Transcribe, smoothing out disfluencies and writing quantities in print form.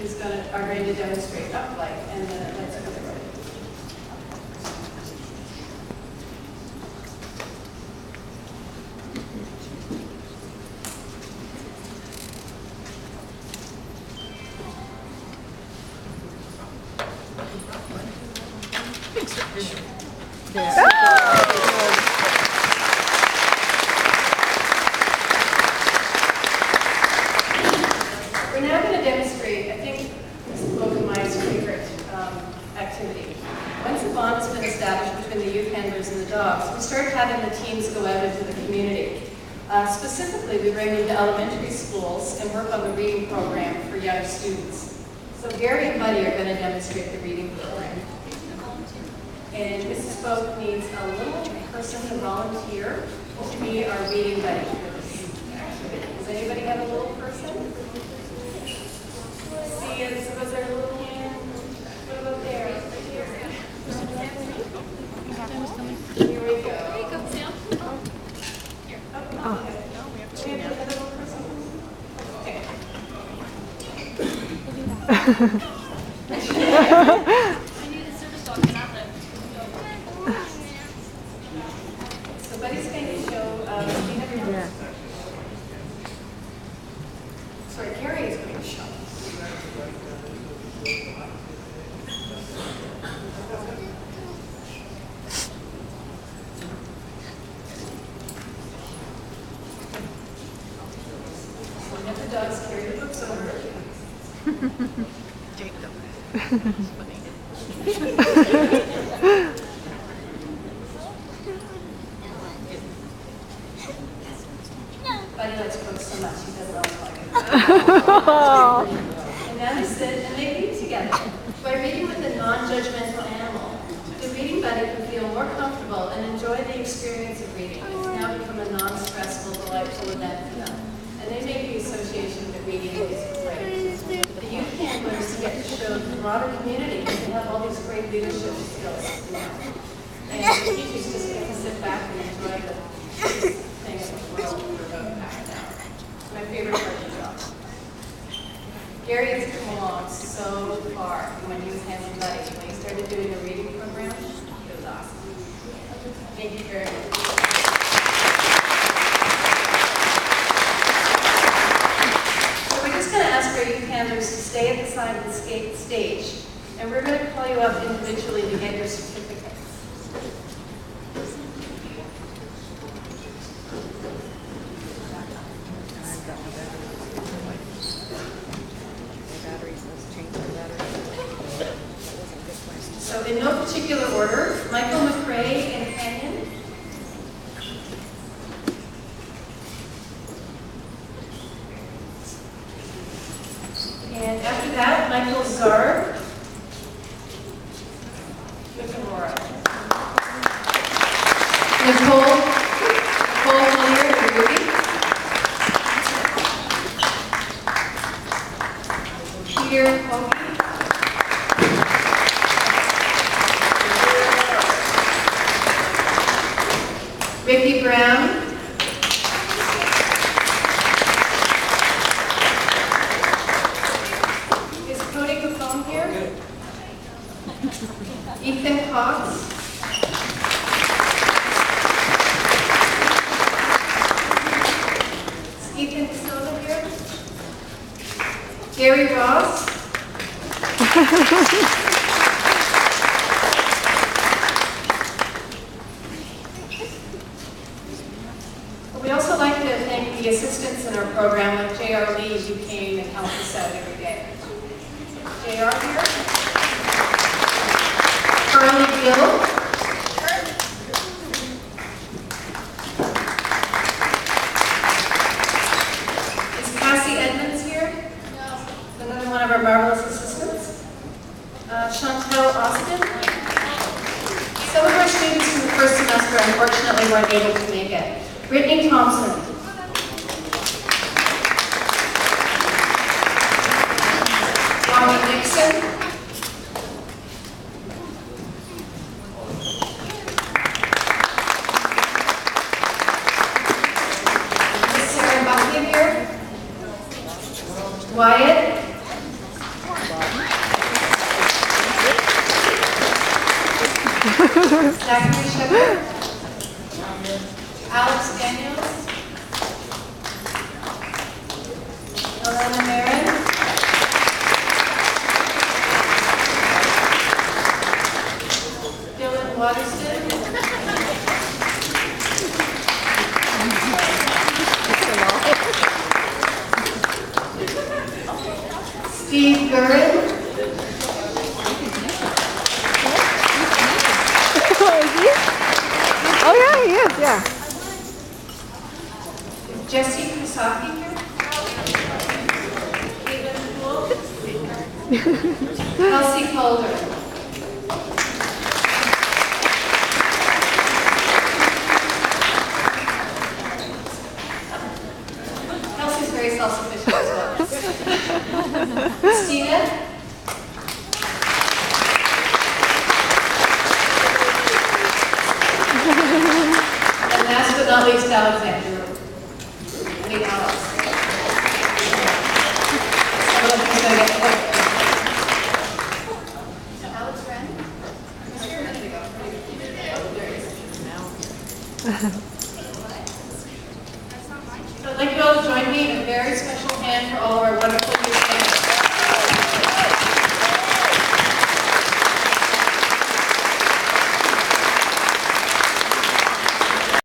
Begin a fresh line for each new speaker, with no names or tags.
are going to demonstrate uplight, and let's go there. We're now going to demonstrate, I think this is both of my favorite activity. Once a bond has been established between the youth handlers and the dogs, we start having the teams go out into the community. Specifically, we bring them to elementary schools and work on the reading program for young students. So Gary and Buddy are going to demonstrate the reading program. And Mrs. Folk needs a little person to volunteer to be our reading buddy for this activity. Does anybody have a little person? See, was there a little hand? What about there? Here we go. There you go, Sam. Here. Oh, okay. No, we have two now. Another little person? Okay. So Buddy's going to show, do you have your notes? Sorry, Gary is going to show. So we have the dogs carry the books over. Jacob. That's funny. Buddy likes books so much, he doesn't always like it. And now they sit and they read together. By reading with a non-judgmental animal, the reading buddy can feel more comfortable and enjoy the experience of reading. It's now become a non-stressful, delightful event for them. And they make the association that reading is great. The youth handlers get to show the broader community that they have all these great leadership skills. And the teachers just get to sit back and enjoy the things in the world we're about back now. It's my favorite part of the job. Gary has come along so far from when he was handling Buddy. When he started doing the reading program, it was awesome. Thank you very much. So we're just going to ask our youth handlers to stay at the side of the stage, and we're going to call you up individually to get your certificates. So in no particular order, Michael McRae and Kenyon. And after that, Michael Zarb with Aurora. Nicole Hilliard and Ruby. Peter Hogan. Ricky Brown. Is Cody Capone here? Ethan Cox. Is Ethan Silva here? Gary Ross. We'd also like to thank the assistants in our program, like J.R. Lee, who came and helped us out every day. J.R. here. Carly Gill. Is Cassie Edmonds here? No. Another one of our marvelous assistants. Chantel Austin. Some of our students from the first semester unfortunately weren't able to make it. Brittany Thompson. Bonnie Nixon. Is Sarah Buckley here? Wyatt. Zachary Shepard. Alex Daniels. Elena Marin. Dylan Waterston. Steve Gurin.
Oh yeah, he is, yeah.
Jesse Kusaki here. Caitlin Poole. Kelsey Calder. Kelsey's very self-sufficient as well. Christina. And last but not least, Alexander. I mean, Alex. Someone who's going to get quick. Alex Wren? I was here a minute ago. Oh, there he is. So I'd like you all to join me in a very special hand for all